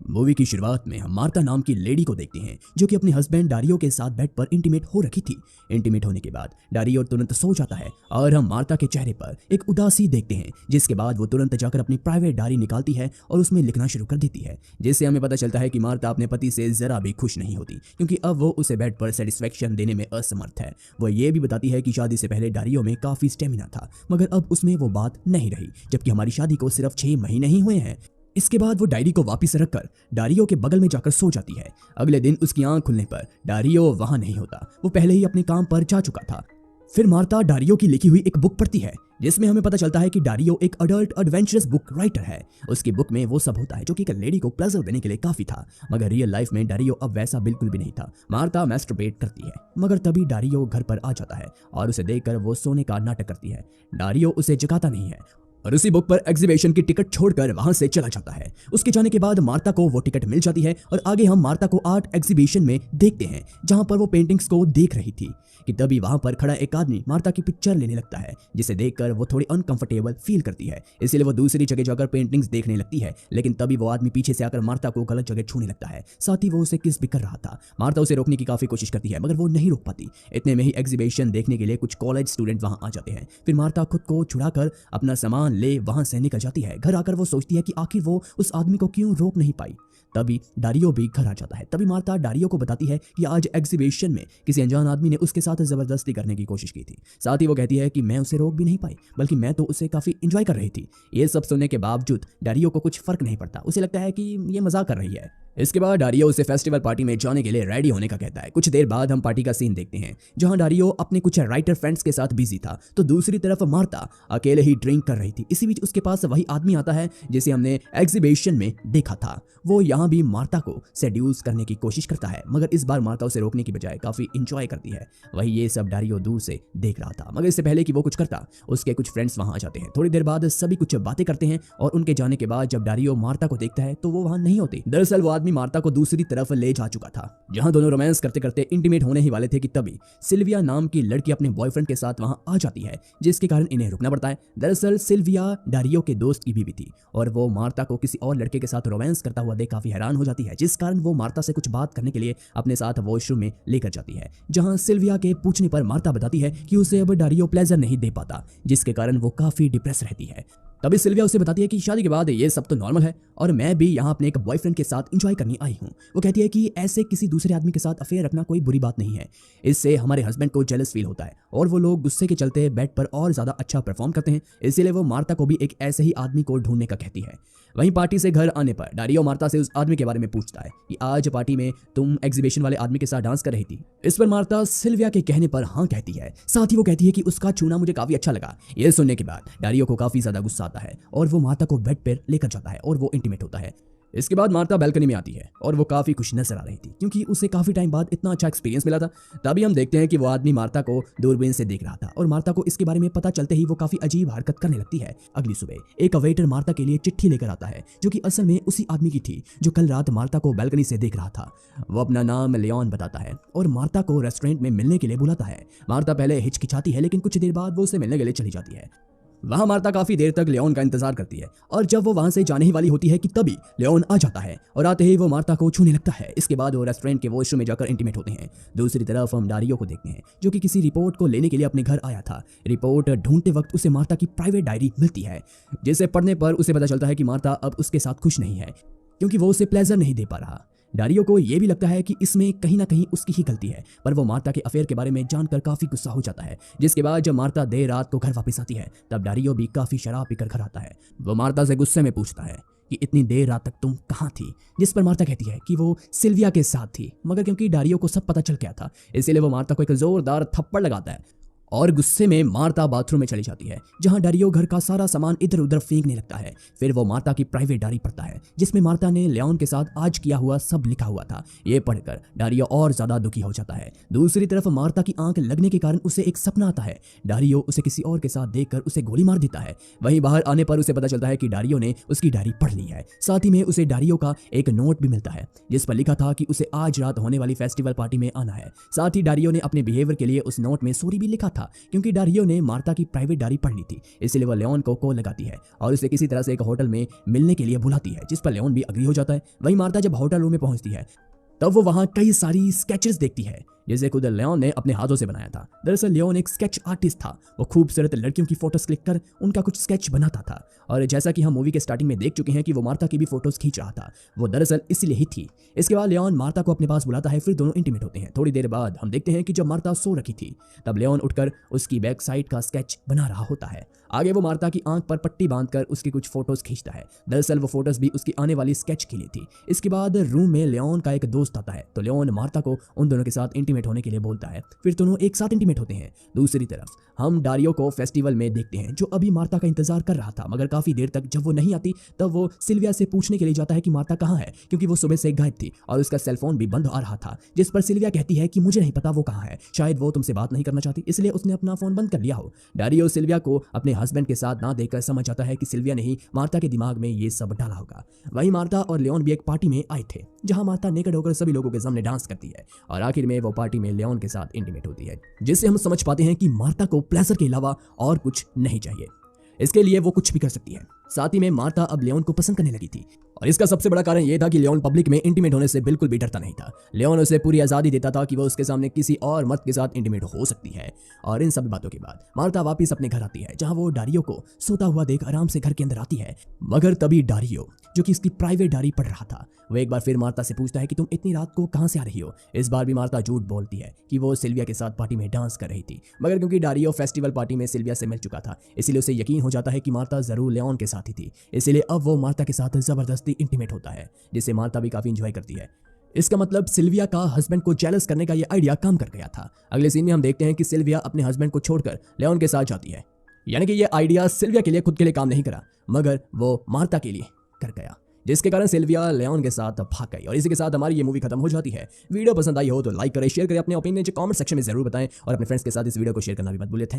Movie की शुरुआत में हम मार्ता नाम की लेडी को देखते हैं जो कि अपने हस्बैंड डारियो के साथ बेड पर इंटीमेट हो रखी थी। इंटीमेट होने के बाद डारियो तुरंत सो जाता है और हम मार्ता के चेहरे पर एक उदासी देखते हैं, जिसके बाद वो तुरंत जाकर अपनी प्राइवेट डायरी निकालती है और उसमें लिखना शुरू कर देती है, जिससे हमें पता चलता है कि मार्ता अपने पति से जरा भी खुश नहीं होती क्योंकि अब वो उसे बेड पर सेटिस्फेक्शन देने में असमर्थ है। वो ये भी बताती है कि शादी से पहले डारियो में काफी स्टेमिना था, मगर अब उसमें वो बात नहीं रही, जबकि हमारी शादी को सिर्फ 6 महीने ही हुए हैं। इसके बाद वो डायरी को वापस रखकर डारियो के बगल में जाकर सो जाती है। अगले दिन उसकी आंख खुलने पर डारियो वहां नहीं होता, वो पहले ही अपने काम पर जा चुका था। फिर मार्ता डारियो की लिखी हुई एक बुक पढ़ती है, जिसमें हमें पता चलता है कि डारियो एक अडल्ट एडवेंचरस बुक राइटर है। उसकी बुक में वो सब होता है जो कि एक लेडी को प्लेजर देने के लिए काफी था, मगर रियल लाइफ में डारियो अब वैसा बिल्कुल भी नहीं था। मार्ता मैस्टरबेट करती है, मगर तभी डारियो घर पर आ जाता है और उसे देखकर वो सोने का नाटक करती है। डारियो उसे जगाता नहीं है और उसी बुक पर एग्जीबिशन की टिकट छोड़कर वहां से चला जाता है। उसके जाने के बाद मार्ता को वो टिकट मिल जाती है और आगे हम मार्ता को आर्ट एग्जीबिशन में देखते हैं, जहां पर वो पेंटिंग्स को देख रही थी कि तभी वहां पर खड़ा एक आदमी मार्ता की पिक्चर लेने लगता है, जिसे देखकर वो थोड़ी अनकंफर्टेबल फील करती है, इसलिए वो दूसरी जगह जाकर पेंटिंग्स देखने लगती है। लेकिन तभी वो आदमी पीछे से आकर मार्ता को गलत जगह छूने लगता है, साथ ही वो उसे किस भी कर रहा था। मार्ता उसे रोकने की काफी कोशिश करती है, मगर वो नहीं रोक पाती। इतने में ही एग्जीबिशन देखने के लिए कुछ कॉलेज स्टूडेंट वहां आ जाते हैं। फिर मार्ता खुद को छुड़ाकर अपना सामान ले वहां से निकल जाती है। घर आकर वो सोचती है कि आखिर वो उस आदमी को क्यों रोक नहीं पाई। तभी डारियो भी घर आ जाता है। तभी मार्ता डारियो को बताती है कि आज एग्जीबिशन में किसी अनजान आदमी ने उसके साथ जबरदस्ती करने की कोशिश की थी। साथ ही वो कहती है कि मैं उसे रोक भी नहीं पाई, बल्कि मैं तो उसे काफी एंजॉय कर रही थी। ये सब सुनने के बावजूद डारियो को कुछ फर्क नहीं पड़ता, उसे लगता है कि ये मजाक कर रही है। इसके बाद डारियो उसे फेस्टिवल पार्टी में जाने के लिए रेडी होने का कहता है। कुछ देर बाद हम पार्टी का सीन देखते हैं, जहां डारियो अपने कुछ राइटर फ्रेंड्स के साथ बिजी था, तो दूसरी तरफ मार्ता अकेले ही ड्रिंक कर रही थी। इसी बीच उसके पास वही आदमी आता है जिसे हमने एग्जीबिशन में देखा था। वो यहाँ भी मार्ता को सेड्यूस करने की कोशिश करता है, मगर इस बार मार्ता उसे रोकने की बजाय काफी इंजॉय करती है। वही ये सब डारियो दूर से देख रहा था, मगर इससे पहले कि वो कुछ करता, उसके कुछ फ्रेंड्स वहां आ जाते हैं। थोड़ी देर बाद सभी कुछ बातें करते हैं और उनके जाने के बाद जब डारियो मार्ता को देखता है तो वो वहां नहीं होती। दरअसल वो आदमी मार्ता को दूसरी तरफ ले जा चुका था, जहां दोनों रोमांस करते करते इंटीमेट होने ही वाले थे कि तभी सिल्विया नाम की लड़की अपने बॉयफ्रेंड के साथ वहां आ जाती है, जिसके कारण इन्हें रुकना पड़ता है। दरअसल सिल्विया डारियो के दोस्त की बीवी थी और वो मार्ता को किसी और लड़के के साथ रोमांस करता हुआ देख काफी हैरान हो जाती है, जिस कारण वो मार्ता से कुछ बात करने के लिए अपने साथ वॉशरूम में लेकर जाती है, जहां सिल्विया के पूछने पर मार्ता बताती है कि उसे अब डारियो प्लेजर नहीं दे पाता, जिसके कारण वो काफी डिप्रेस रहती है। तभी सिल्विया उसे बताती है कि शादी के बाद ये सब तो नॉर्मल है और मैं भी यहाँ अपने एक बॉयफ्रेंड के साथ एंजॉय करने आई हूँ। वो कहती है कि ऐसे किसी दूसरे आदमी के साथ अफेयर रखना कोई बुरी बात नहीं है, इससे हमारे हस्बैंड को जेलस फील होता है और वो लोग गुस्से के चलते बेड पर और ज्यादा अच्छा परफॉर्म करते हैं, इसीलिए वो मार्ता को भी एक ऐसे ही आदमी को ढूंढने का कहती है। वहीं पार्टी से घर आने पर डारियो मार्ता से उस आदमी के बारे में पूछता है कि आज पार्टी में तुम एग्जीबिशन वाले आदमी के साथ डांस कर रही थी। इस पर मार्ता सिल्विया के कहने पर हाँ कहती है, साथ ही वो कहती है कि उसका छूना मुझे काफी अच्छा लगा। ये सुनने के बाद डारियो को काफी ज्यादा गुस्सा आता है और वो मार्ता को बेड पर लेकर जाता है और वो इंटीमेट होता है। इसके बाद मार्ता बैल्कनी में आती है और वो काफी खुश नजर आ रही थी क्योंकि उसे काफी टाइम बाद इतना अच्छा एक्सपीरियंस मिला था। तभी हम देखते हैं कि वो आदमी मार्ता को दूरबीन से देख रहा था और मार्ता को इसके बारे में पता चलते ही वो काफी अजीब हरकत करने लगती है। अगली सुबह एक वेटर मार्ता के लिए चिट्ठी लेकर आता है, जो कि असल में उसी आदमी की थी जो कल रात मार्ता को बैल्कनी से देख रहा था। वो अपना नाम लियोन बताता है और मार्ता को रेस्टोरेंट में मिलने के लिए बुलाता है। मार्ता पहले हिचकिचाती है, लेकिन कुछ देर बाद वो उसे मिलने के लिए चली जाती है। वहां मार्ता काफी देर तक लियोन का इंतजार करती है और जब वो वहां से जाने ही वाली होती है कि तभी लियोन आ जाता है और आते ही वो मार्ता को छूने लगता है। इसके बाद वो रेस्टोरेंट के वॉशरूम में जाकर इंटीमेट होते हैं। दूसरी तरफ हम डारियो को देखते हैं, जो कि किसी रिपोर्ट को लेने के लिए अपने घर आया था। रिपोर्ट ढूंढते वक्त उसे मार्ता की प्राइवेट डायरी मिलती है, जिसे पढ़ने पर उसे पता चलता है कि मार्ता अब उसके साथ खुश नहीं है क्योंकि वो उसे प्लेजर नहीं दे पा रहा। डारियो को यह भी लगता है कि इसमें कहीं ना कहीं उसकी ही गलती है, पर वो मार्ता के अफेयर के बारे में जानकर काफी गुस्सा हो जाता है। जिसके बाद जब मार्ता देर रात को घर वापस आती है तब डारियो भी काफी शराब पीकर घर आता है। वो मार्ता से गुस्से में पूछता है कि इतनी देर रात तक तुम कहाँ थी, जिस पर मार्ता कहती है कि वो सिल्विया के साथ थी, मगर क्योंकि डारियो को सब पता चल गया था इसीलिए वो मार्ता को एक जोरदार थप्पड़ लगाता है और गुस्से में मार्ता बाथरूम में चली जाती है, जहां डारियो घर का सारा सामान इधर उधर फेंकने लगता है। फिर वो मार्ता की प्राइवेट डायरी पढ़ता है, जिसमें मार्ता ने लियोन के साथ आज किया हुआ सब लिखा हुआ था। ये पढ़कर डारियो और ज्यादा दुखी हो जाता है। दूसरी तरफ मार्ता की आंख लगने के कारण उसे एक सपना आता है। डारियो उसे किसी और के साथ देखकर उसे गोली मार देता है। वहीं बाहर आने पर उसे पता चलता है कि डारियो ने उसकी डायरी पढ़ ली है। साथ ही में उसे डारियो का एक नोट भी मिलता है, जिस पर लिखा था कि उसे आज रात होने वाली फेस्टिवल पार्टी में आना है। साथ ही डारियो ने अपने बिहेवियर के लिए उस नोट में सॉरी भी लिखा था। था क्योंकि डारियो ने मार्ता की प्राइवेट डायरी पढ़ ली थी। इसलिए वह लियोन को कॉल लगाती है और उसे किसी तरह से एक होटल में मिलने के लिए बुलाती है, जिस पर लियोन भी अग्री हो जाता है। वहीं मार्ता जब होटल रूम में पहुंचती है तब वो वहां कई सारी स्केचेस देखती है जिसे खुद लियोन ने अपने हाथों से बनाया था। दरअसल लियोन एक स्केच आर्टिस्ट था। वो खूबसूरत लड़कियों की फोटोज क्लिक कर उनका कुछ स्केच बनाता था और जैसा कि हम मूवी के स्टार्टिंग में देख चुके हैं कि वो मार्ता की भी फोटोज खींच रहा था, वो दरअसल इसलिए ही थी। इसके बाद लियोन मार्ता को अपने पास बुलाता है, फिर दोनों इंटीमेट होते हैं। थोड़ी देर बाद हम देखते हैं कि जब मार्ता सो रखी थी तब लियोन उठकर उसकी बैक साइड का स्केच बना रहा होता है। आगे वो मार्ता की आंख पर पट्टी बांधकर उसकी कुछ फोटोज खींचता है। दरअसल वो फोटोज भी उसकी आने वाली स्केच के लिए थी। इसके बाद रूम में लियोन का एक दोस्त आता है तो लियोन मार्ता को उन दोनों के साथ इंटीमेट होने के लिए बोलता है। फिर दोनों एक साथ इंटीमेट होते हैं। दूसरी तरफ हम डारियो को फेस्टिवल में देखते हैं जो अभी मार्ता का इंतजार कर रहा था, मगर काफी देर तक जब वो नहीं आती तब वो सिल्विया से पूछने के लिए जाता है कि मार्ता कहाँ है, क्योंकि वो सुबह से गायब थी और उसका सेलफोन भी बंद आ रहा था। जिस पर सिल्विया कहती है कि मुझे नहीं पता वो कहाँ है, शायद वो तुमसे बात नहीं करना चाहती इसलिए उसने अपना फोन बंद कर लिया हो। डारियो सिल्विया को अपने हस्बैंड के साथ ना देखकर समझ जाता है कि सिल्विया ने ही मार्ता के दिमाग में ये सब डाला होगा। वहीं मार्ता और लियोन भी एक पार्टी में आए थे जहां मार्ता नेकेड होकर सभी लोगों के सामने डांस करती है और आखिर में वो पार्टी में लियोन के साथ इंटीमेट होती है, जिससे हम समझ पाते हैं कि मार्ता को प्लेजर के अलावा और कुछ नहीं चाहिए। इसके लिए वो कुछ भी कर सकती है। साथ ही में मार्ता अब लियोन को पसंद करने लगी थी और इसका सबसे बड़ा कारण यह था कि लियोन पब्लिक में इंटीमेट होने से बिल्कुल भी डरता नहीं था। लियोन उसे पूरी आजादी देता था कि वो उसके सामने किसी और मर्द के साथ इंटीमेट हो सकती है। और इन सब बातों के बाद मार्ता वापस अपने घर आती है जहां वो डारियो को सोता हुआ देख आराम से घर के अंदर आती है। मगर तभी डारियो, जो कि इसकी प्राइवेट डायरी पढ़ रहा था, वो एक बार फिर मार्ता से पूछता है कि तुम इतनी रात को कहां से आ रही हो। इस बार भी मार्ता झूठ बोलती है कि वो सिल्विया के साथ पार्टी में डांस कर रही थी, मगर क्योंकि डारियो फेस्टिवल पार्टी में सिल्विया से मिल चुका था इसलिए उसे यकीन हो जाता है कि मार्ता जरूर लियोन के साथ ही थी। इसलिए अब वो मार्ता के साथ जबरदस्ती इंटीमेट होता है, जिसे मार्ता भी काफी इंजॉय करती है। इसका मतलब सिल्विया का हस्बैंड को जेलस करने का ये आइडिया काम कर गया था। अगले सीन में हम देखते हैं कि सिल्विया अपने हस्बैंड को छोड़कर लियोन के साथ जाती है, यानी कि ये आइडिया सिल्विया के लिए खुद के लिए काम नहीं करा मगर वो मार्ता के लिए कर गया, जिसके कारण सिल्विया लियोन के साथ भाग गई। और इसी के साथ हमारी ये मूवी खत्म हो जाती है। वीडियो पसंद आई हो तो लाइक करें, शेयर करें, अपने ओपिनियन कमेंट सेक्शन में जरूर बताएं और अपने फ्रेंड्स के साथ इस वीडियो को शेयर करना भी मत भूलें।